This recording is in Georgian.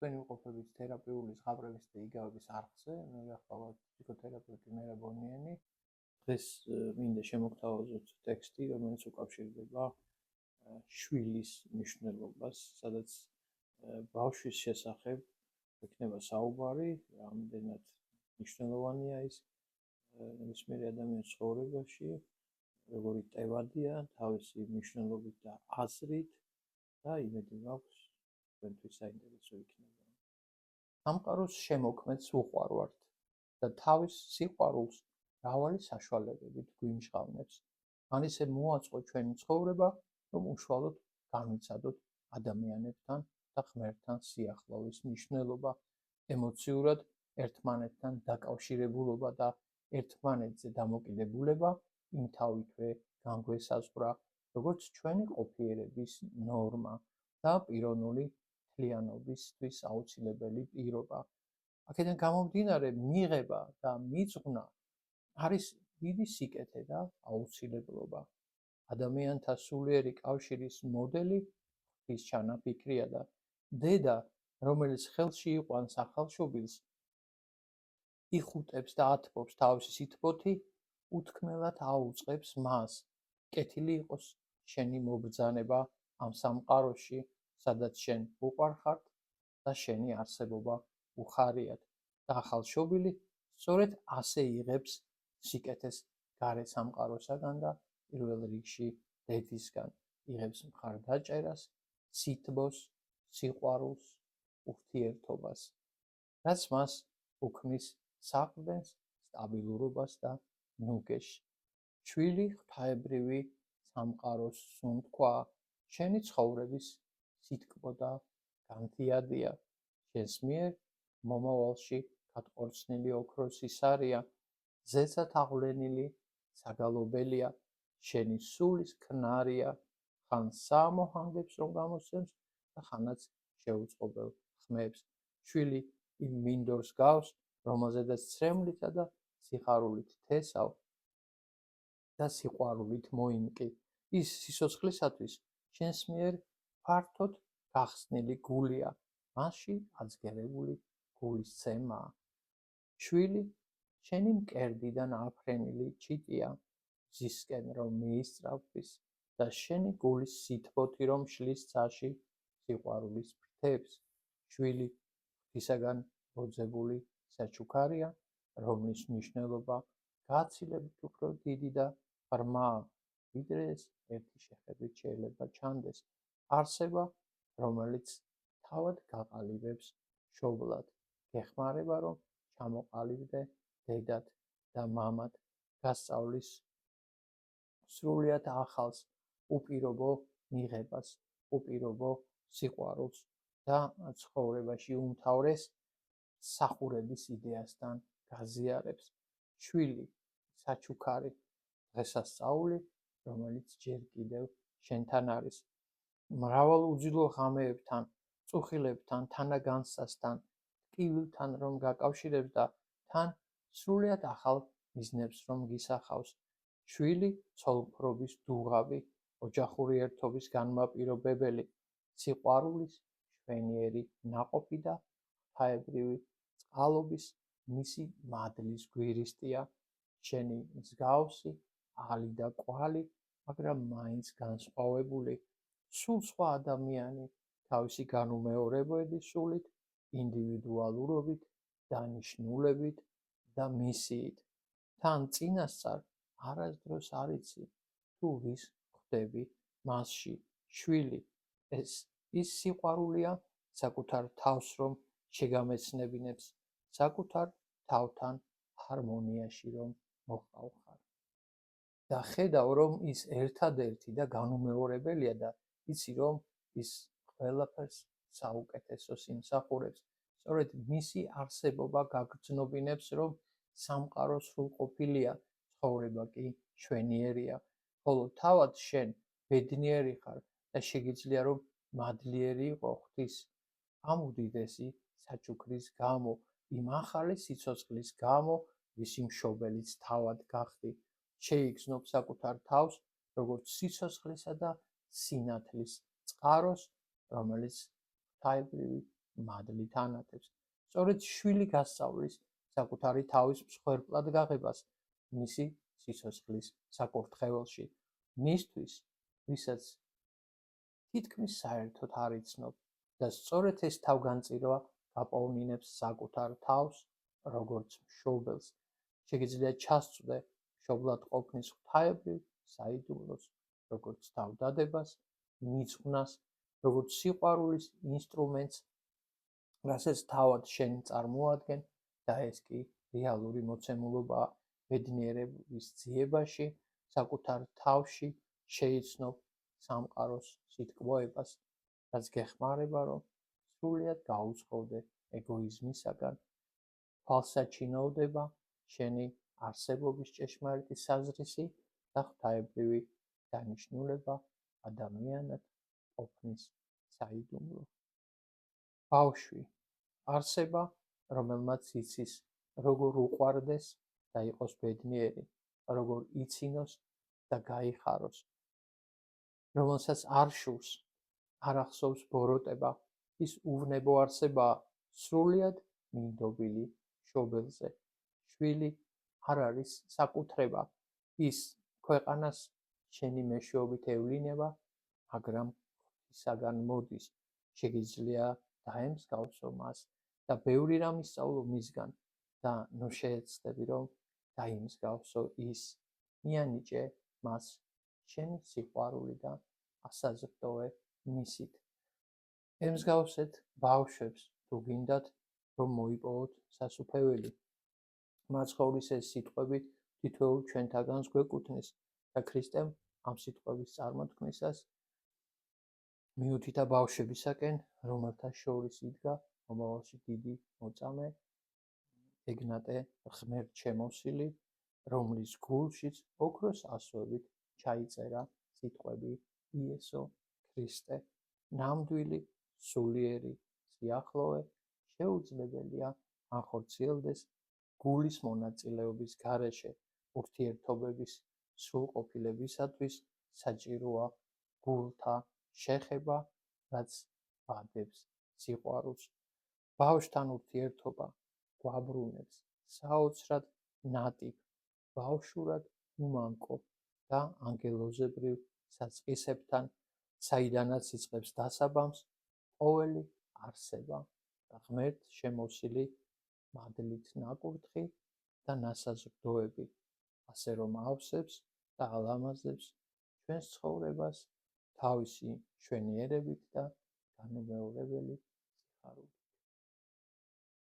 თქვენი უყოფებით თერაპიული ზღაპრების და იგავების არხზე, მე ვახვალოთ ფსიქოთერაპევტი მერაბ ბონიანი. დღეს მინდა შემოგთავაზოთ ტექსტი, რომელიც უკავშირდება შვილის მნიშვნელობას, სადაც ბავშვის შესახებ ექნება საუბარი, რამდენად მნიშვნელოვანია ის ნებისმიერი ადამიანის ცხოვრებაში, როგორი ტევადია თავისი მნიშვნელობით და აზრით და იმედი მაქვს თქვენთვის საინტერესო იქნება. სამყაროს შემოქმედს უყვარვართ და თავის სიყვარულს მრავალი საშუალებებით გვიმჟღავნებს. მან ისე მოაწყო ჩვენი ცხოვრება, რომ უშუალოდ განვიცადოთ ადამიანებთან და ღმერთთან სიახლოვის მნიშვნელობა, ემოციურად ერთმანეთთან დაკავშირებულობა და ერთმანეთზე დამოკიდებულება იმთავითვე განგვესაზღვრა, როგორც ჩვენი ყოფიერების ნორმა და პიროვნული მთლიანობისთვის აუცილებელი პირობა. აქედან გამომდინარე, მიღება და მიწვნა არის დიდი სიკეთე და აუცილებლობა. ადამიანთა სულიერი კავშირის მოდელი ღვთის ჩანაფიქრია და დედა, რომელიც ხელში იყვანს ახალშობილს, იხუტებს და ათბობს თავისი სითბოთი, უთქმელად აუწყებს მას. კეთილი იყოს შენი მობრძანება ამ სამყაროში, სადაც შენ უყვარხართ და შენი არსებობა უხარიათ. და ახალშობილი სწორედ ასე იღებს სიკეთეს გარე სამყაროსაგან და პირველ რიგში დედისგან. იღებს მხარდაჭერას, სითბოს, სიყვარულს, ურთიერთობას, რაც მას უქმნის საყრდენს, სტაბილურობას და ნუგეშს. შვილი ღვთაებრივი სამყაროს სუნთქვა, შენი ცხოვრების სითკბო და განთიადია. შენს მიერ მომავალში გატყორცნილი ოქროს ისარია, ზეცად აღვლენილი საგალობელია, შენი სულის ქნარია, ხან საამოხანგებს რომ გამოსცემს და ხანაც შეუწყობელ ხმებს. შვილი იმ მინდორს გავს, რომელზედაც ცრემლითა და სიხარულით თესავ და სიყვარულით მოიმკი. ის სიცოცხლისათვის შენს მიერ ფართოდ გახსნილი გულია, მასში აცგერებული გულისცემაა. შვილი შენი მკერდიდან აფრენილი ჩიტია, მზისკენ რომ მიისწრავთვის და შენი გულის სითბოთი რომ შლის ცაში სიყვარულის ფრთებს. შვილი ღვთისაგან მოძებული საჩუქარია, რომლის მნიშვნელობა გაცილებით უფრო დიდი და ღრმაა, ვიდრე ეს ერთი შეხედვით შეიძლება ჩანდეს. არსება, რომელიც თავად გაყალიბებს მშობლად. გეხმარება, რომ ჩამოყალიბდე დედად და მამად, გასწავლის სრულიად ახალს უპირობო მიღებას, უპირობო სიყვარულს და ცხოვრებაში უმთავრეს მსახურების იდეასთან გაზიარებს. შვილი, საჩუქარი, დღესასწაული, რომელიც ჯერ კიდევ შენთან არის. მრავალ უძილო ღამეებთან, წუხილებთან, თანაგანსასთან, ტკივილთან რომ გაკავშირებს და თან სრულიად ახალ მიზნებს რომ გისახავს. შვილი, ცოლ-მფრობის დუღაბი, ოჯახური ერთობის განმაპირობებელი, სიყვარულის მშვენიერი ნაყოფი და ღვთაებრივი წყალობის მისი მადლის გვირისტია. შენი მსგავსი, ალი და კვალი, მაგრამ მაინც განსხვავებული, სულ სხვა ადამიანი, თავისი განუმეორებელი სულით, ინდივიდუალურობით, დანიშნულებით და მისიით. თან წინასწარ არასდროს არ იცი, თუ ვის ხვდები მასში. შვილი, ეს ის სიყვარულია, საკუთარ თავს რომ შეგამეცნებინებს, საკუთარ თავთან ჰარმონიაში რომ მოყავხარ. და ხედავ, რომ ის ერთადერთი და განუმეორებელია და იცი, რომ ის ყველაფერს საუკეთესოს იმსახურებს. სწორედ მისი არსებობა გაგრძნობინებს, რომ სამყარო სრულყოფილია, ცხოვრება კი მშვენიერია, ხოლო თავად შენ ბედნიერი ხარ და შეგიძლია რომ მადლიერი იყო ღვთის ამ უდიდესი საჩუქრის გამო, იმ ახალი სიცოცხლის გამო, ვისი მშობელიც თავად გახდი. შეიგრძნობ საკუთარ თავს, როგორც სიცოცხლისა და სინათლის წყაროს, რომელიც ღვთაებრივი მადლით ანათებს. სწორედ შვილი გასწავლის საკუთარი თავის მსხვერპლად გაღებას მისი სიცოცხლის საკურთხეველში. მისთვის, ვისაც თითქმის საერთოდ არ იცნობ და სწორედ ეს თავგანწირვა გაპოვნინებს საკუთარ თავს, როგორც მშობელს. შეგიძლია ჩასწვდე მშობლად ყოფნის ღვთაებრივ საიდუმლოს, როგორც თავდადებას, მიძღვნას, როგორც სიყვარულის ინსტრუმენტს, რასაც თავად შენ წარმოადგენ და ეს კი რეალური მოცემულობაა ბედნიერების ძიებაში, საკუთარ თავში შეიცნობ სამყაროს სიტყვოებას, რაც გეხმარება, რომ სრულიად გაუძღოდე ეგოიზმისაგან, თვალსაჩინოვდება შენი არსებობის ჭეშმარიტი საზრისი და ღვთაებრივი დანიშნულება ადამიანად ყოფნის საიდუმლო. ბავშვი არსება, რომელმაც იცის, როგორ უყვარდეს და იყოს ბედნიერი, როგორ იცინოს და გაიხაროს, რომელსაც არ შურს, არ ახსოვს ბოროტება, ის უვნებო არსებაა, სრულიად მინდობილი მშობელზე. შვილი არ არის საკუთრება, ის ქვეყანას შენი მეშვეობით ევლინება, მაგრამ ღვთისაგან მოდის. შეგიძლია დაემსგავსო მას და ბევრი რამ ისწავლო მისგან და ნუ შეეცდები, რომ დაიმსგავსო ის. მიანიჭე მას შენი სიყვარული და ასაზრდოე მისით. ემსგავსეთ ბავშვებს, თუ გინდათ, რომ მოიპოვოთ სასუფეველი. მაცხოვრის ეს სიტყვები თითოეულ ჩვენთაგანს გვეკუთვნის და ქრისტემ ამ სიტყვების წარმოთქმისას მიუთითა ბავშვებისაკენ, რომელთა შორის იდგა მომავალში დიდი მოწამე ეგნატე ღმერთშემოსილი, რომლის გულშიც ოქროს ასოებით ჩაიწერა სიტყვები იესო ქრისტე. ნამდვილი, სულიერი სიახლოვე შეუძლებელია განხორციელდეს გულის მონაწილეობის გარეშე. ურთიერთობების სრულყოფილებისათვის საჭიროა გულთა შეხება, რაც ვადებს სიყვარულს. ბავშვთან ურთიერთობა გვაბრუნებს საოცრად ნატიფ, ბავშვურად უმანკო და ანგელოზებრივ საწყისებთან, საიდანაც იწყებს დასაბამს ყოველი არსება და ღმერთშემოსილი მადლით ნაკურთხი და ნასაზრდოები, ასე რომ ავსებს და ალამაზებს ჩვენს ცხოვრებას თავისი მშვენიერებით და განუმეორებელი სიხარულით.